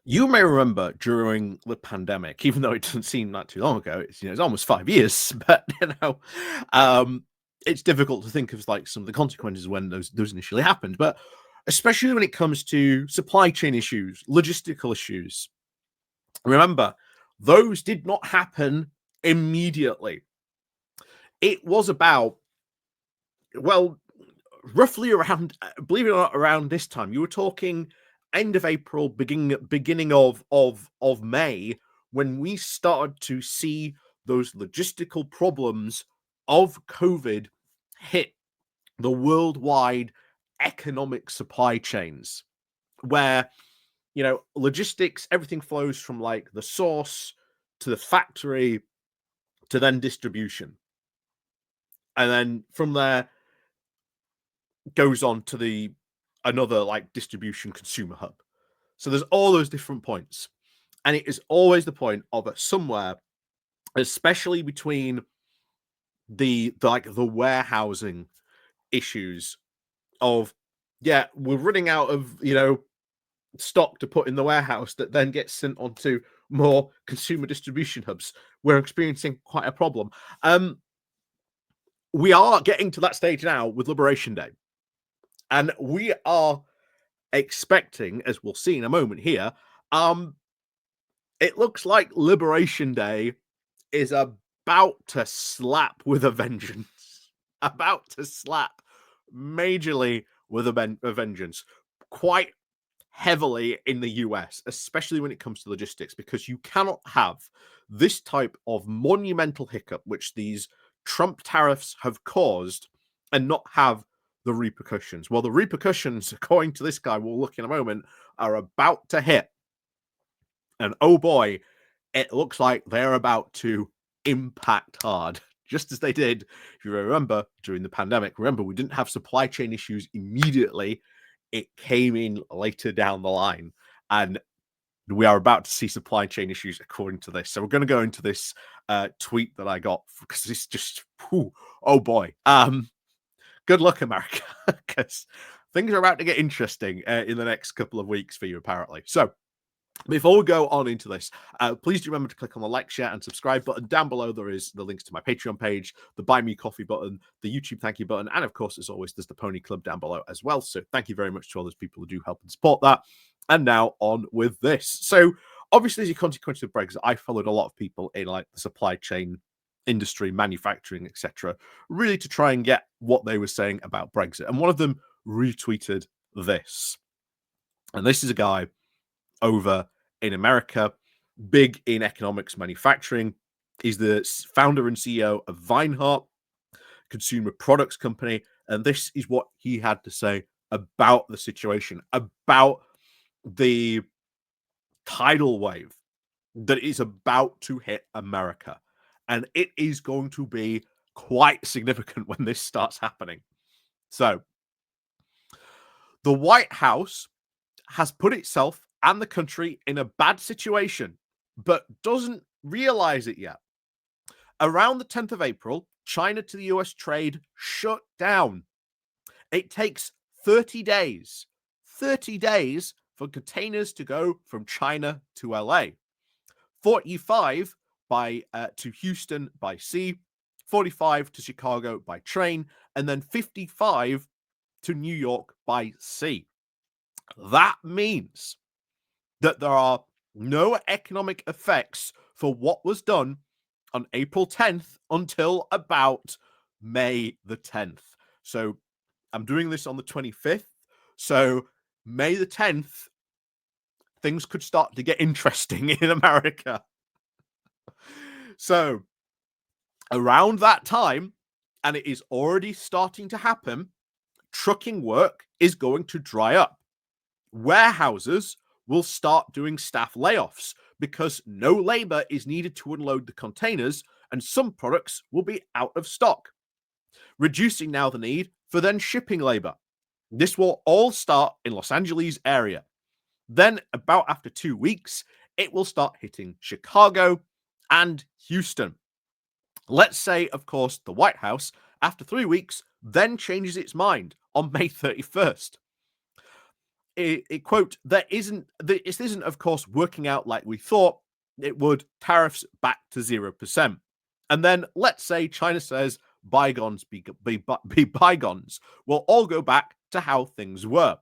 You may remember during the pandemic, even though it doesn't seem like too long ago, it's almost 5 years, but um, it's difficult to think of like some of the consequences when those initially happened. But especially when it comes to supply chain issues, logistical issues, remember those did not happen immediately. It was about well, roughly around, believe it or not, around this time. You were talking end of April, beginning of May, when we started to see those logistical problems of COVID hit the worldwide economic supply chains, where logistics, everything flows from like the source to the factory to then distribution, and then from there goes on to the another like distribution consumer hub. So there's all those different points. And it is always the point of somewhere, especially between the warehousing issues of, yeah, we're running out of stock to put in the warehouse that then gets sent onto more consumer distribution hubs. We're experiencing quite a problem. We are getting to that stage now with Liberation Day. And we are expecting, as we'll see in a moment here, it looks like Liberation Day is about to slap with a vengeance. About to slap majorly with a vengeance. Quite heavily in the US, especially when it comes to logistics, because you cannot have this type of monumental hiccup, which these Trump tariffs have caused, and not have the repercussions. Well, the repercussions, according to this guy we'll look in a moment, are about to hit. And oh boy, it looks like they're about to impact hard, just as they did, if you remember, during the pandemic. Remember, we didn't have supply chain issues immediately. It came in later down the line. And we are about to see supply chain issues according to this. So we're going to go into this tweet that I got, because it's just, oh boy. Good luck, America, because things are about to get interesting in the next couple of weeks for you, apparently. So before we go on into this, please do remember to click on the like, share, and subscribe button. Down below, there is the links to my Patreon page, the Buy Me Coffee button, the YouTube thank you button, and of course, as always, there's the Pony Club down below as well. So thank you very much to all those people who do help and support that. And now on with this. So obviously, as a consequence of Brexit, I followed a lot of people in like the supply chain industry, manufacturing, etc., really to try and get what they were saying about Brexit. And one of them retweeted this. And this is a guy over in America, big in economics manufacturing. He's the founder and CEO of Vinehart, consumer products company. And this is what he had to say about the situation, about the tidal wave that is about to hit America. And it is going to be quite significant when this starts happening. So, the White House has put itself and the country in a bad situation, but doesn't realize it yet. Around the 10th of April, China to the US trade shut down. It takes 30 days for containers to go from China to LA. 45 to Houston by sea, 45 to Chicago by train, and then 55 to New York by sea. That means that there are no economic effects for what was done on April 10th until about May the 10th. So I'm doing this on the 25th. So May the 10th, things could start to get interesting in America. So around that time, and it is already starting to happen, trucking work is going to dry up. Warehouses will start doing staff layoffs because no labor is needed to unload the containers, and some products will be out of stock, reducing now the need for then shipping labor. This will all start in Los Angeles area. Then about after 2 weeks, it will start hitting Chicago and Houston. Let's say, of course, the White House, after 3 weeks, then changes its mind on May 31st. quote, this isn't, of course, working out like we thought it would. Tariffs back to 0%. And then let's say China says bygones be bygones. We'll all go back to how things were.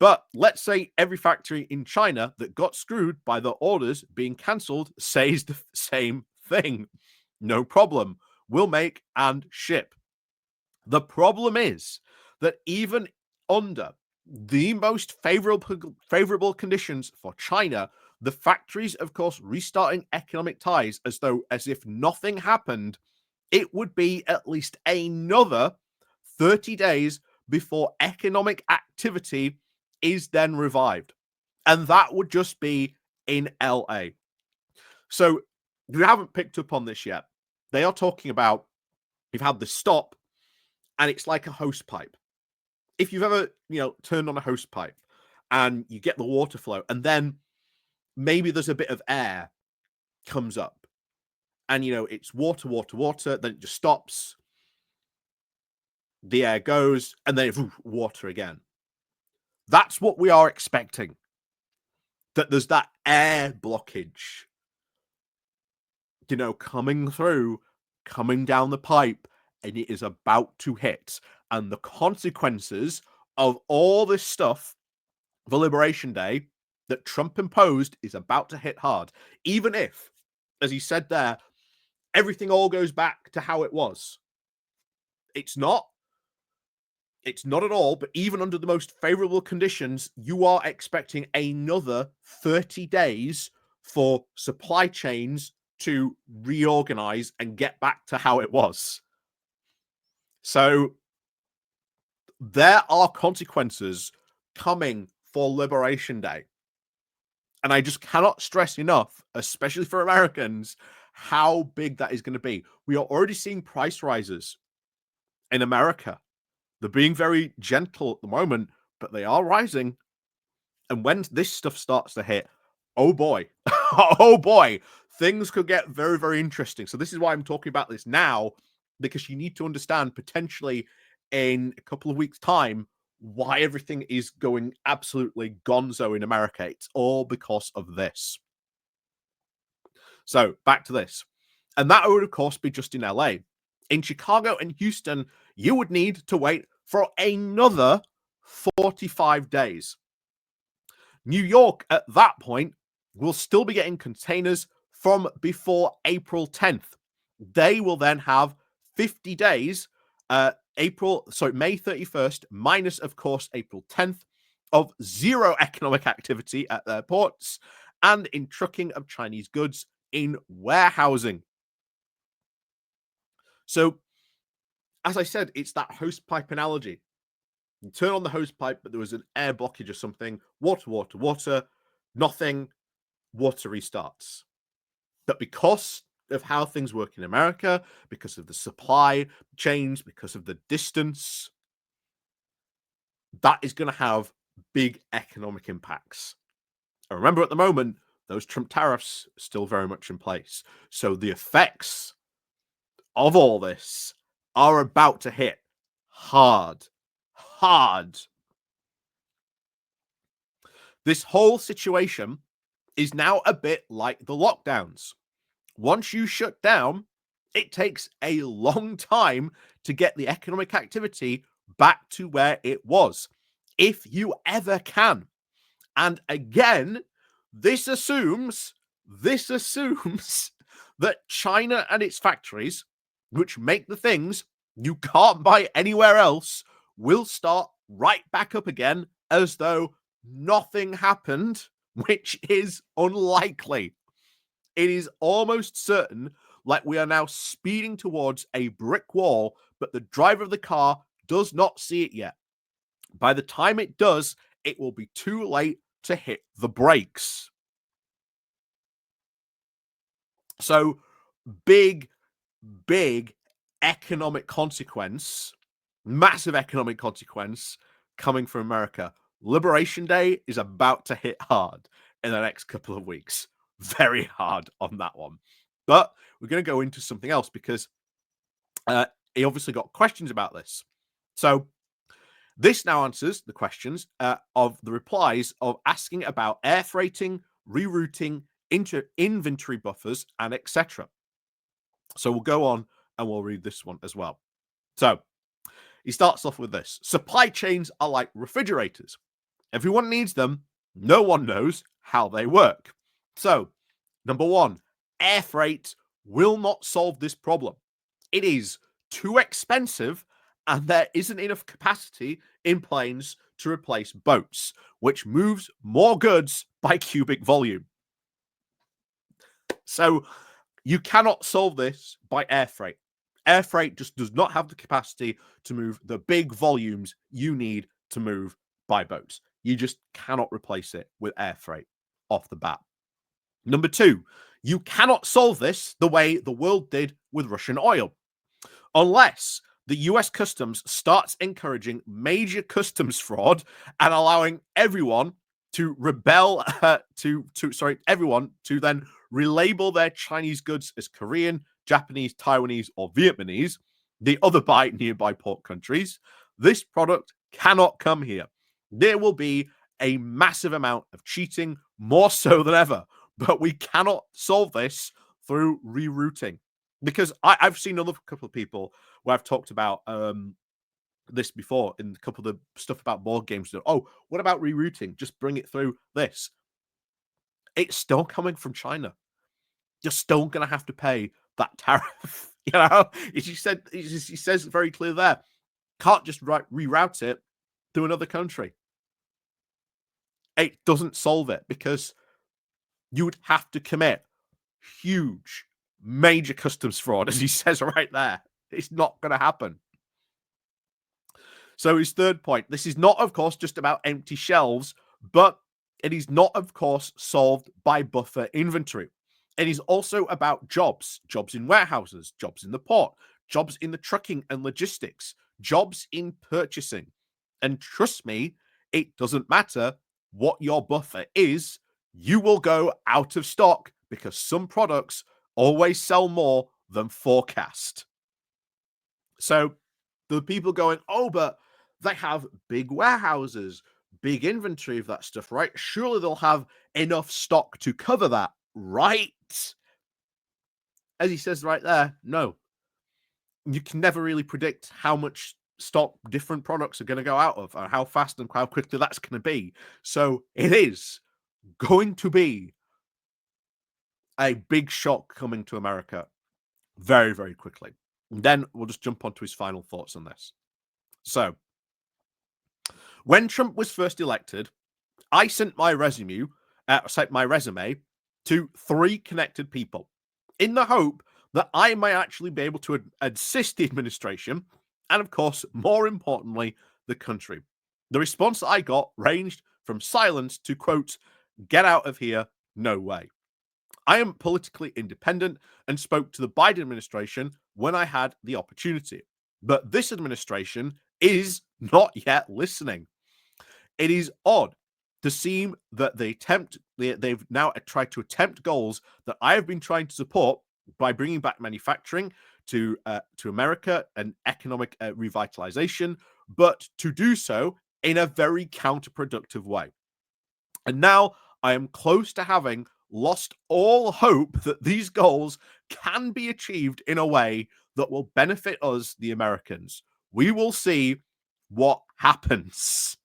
But let's say every factory in China that got screwed by the orders being cancelled says the same thing. No problem. We'll make and ship. The problem is that even under the most favorable conditions for China, the factories, of course, restarting economic ties as if nothing happened, it would be at least another 30 days before economic activity is then revived. And that would just be in LA. So if you haven't picked up on this yet, they are talking about you've had the stop and it's like a hose pipe. If you've ever, turned on a hose pipe and you get the water flow and then maybe there's a bit of air comes up and, it's water, then it just stops. The air goes and then water again. That's what we are expecting. That there's that air blockage, coming through, coming down the pipe, and it is about to hit. And the consequences of all this stuff for Liberation Day that Trump imposed is about to hit hard. Even if, as he said there, everything all goes back to how it was. It's not. It's not at all, but even under the most favorable conditions, you are expecting another 30 days for supply chains to reorganize and get back to how it was. So there are consequences coming for Liberation Day. And I just cannot stress enough, especially for Americans, how big that is going to be. We are already seeing price rises in America. They're being very gentle at the moment, but they are rising. And when this stuff starts to hit, oh boy, oh boy, things could get very, very interesting. So this is why I'm talking about this now, because you need to understand potentially in a couple of weeks' time why everything is going absolutely gonzo in America. It's all because of this. So back to this. And that would, of course, be just in LA. In Chicago and Houston, you would need to wait for another 45 days. New York, at that point, will still be getting containers from before April 10th. They will then have 50 days, May 31st, minus, of course, April 10th, of zero economic activity at their ports and in trucking of Chinese goods in warehousing. So, as I said, it's that hose pipe analogy. You turn on the hose pipe, but there was an air blockage or something. Water, nothing. Water restarts. But because of how things work in America, because of the supply chains, because of the distance, that is going to have big economic impacts. And remember, at the moment, those Trump tariffs are still very much in place. So the effects of all this are about to hit hard. This whole situation is now a bit like the lockdowns. Once you shut down, it takes a long time to get the economic activity back to where it was, if you ever can. And again, this assumes that China and its factories, which make the things you can't buy anywhere else, will start right back up again as though nothing happened, which is unlikely. It is almost certain like we are now speeding towards a brick wall, but the driver of the car does not see it yet. By the time it does, it will be too late to hit the brakes. So big economic consequence, massive economic consequence coming from America. Liberation Day is about to hit hard in the next couple of weeks. Very hard on that one. But we're going to go into something else because he obviously got questions about this. So This now answers the questions of the replies of asking about air freighting, rerouting, inventory buffers, and etc. So we'll go on and we'll read this one as well. So he starts off with this. Supply chains are like refrigerators. Everyone needs them. No one knows how they work. So, number one, air freight will not solve this problem. It is too expensive and there isn't enough capacity in planes to replace boats, which moves more goods by cubic volume. So, you cannot solve this by air freight. Air freight just does not have the capacity to move the big volumes you need to move by boats. You just cannot replace it with air freight off the bat. Number two, you cannot solve this the way the world did with Russian oil, unless the US Customs starts encouraging major customs fraud and allowing everyone to everyone to then relabel their Chinese goods as Korean, Japanese, Taiwanese, or Vietnamese, the other nearby port countries. This product cannot come here. There will be a massive amount of cheating, more so than ever, but we cannot solve this through rerouting. Because I've seen another couple of people where I've talked about this before in a couple of the stuff about board games. Oh, what about rerouting? Just bring it through this. It's still coming from China. You're still going to have to pay that tariff. You know, he says very clear there. Can't just reroute it to another country. It doesn't solve it because you would have to commit huge, major customs fraud, as he says right there. It's not going to happen. So his third point, this is not, of course, just about empty shelves, but it is not, of course, solved by buffer inventory. It is also about jobs in warehouses, jobs in the port, jobs in the trucking and logistics, jobs in purchasing. And trust me, it doesn't matter what your buffer is, you will go out of stock because some products always sell more than forecast. So the people going, oh, but they have big warehouses, big inventory of that stuff, right? Surely they'll have enough stock to cover that, right? As he says right there, no. You can never really predict how much stock different products are going to go out of or how fast and how quickly that's going to be. So it is going to be a big shock coming to America very, very quickly. And then we'll just jump onto his final thoughts on this. So, when Trump was first elected, I sent my resume to 3 connected people in the hope that I might actually be able to assist the administration and, of course, more importantly, the country. The response that I got ranged from silence to, quote, get out of here, no way. I am politically independent and spoke to the Biden administration when I had the opportunity. But this administration is not yet listening. It is odd to seem that they've now tried to attempt goals that I have been trying to support by bringing back manufacturing to America and economic revitalization, but to do so in a very counterproductive way. And now I am close to having lost all hope that these goals can be achieved in a way that will benefit us, the Americans. We will see what happens.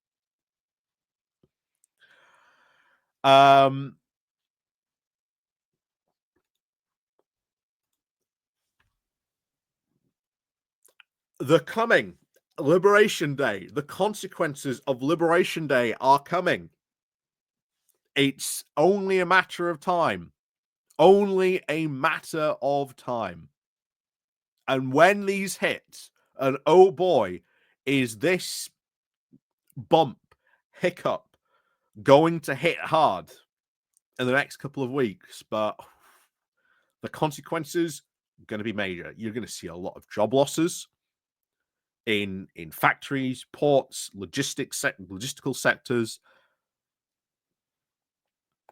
The coming Liberation Day, the consequences of Liberation Day are coming. It's only a matter of time. Only a matter of time. And when these hit, and oh boy, is this hiccup going to hit hard in the next couple of weeks, but the consequences are going to be major. You're going to see a lot of job losses in factories, ports, logistical sectors.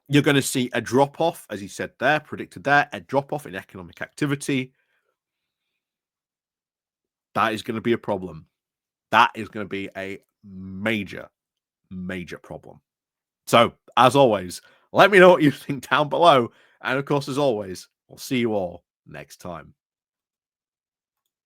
You're going to see a drop-off, as he said there, predicted there, a drop-off in economic activity. That is going to be a problem. That is going to be a major, major problem. So, as always, let me know what you think down below. And of course, as always, I'll see you all next time.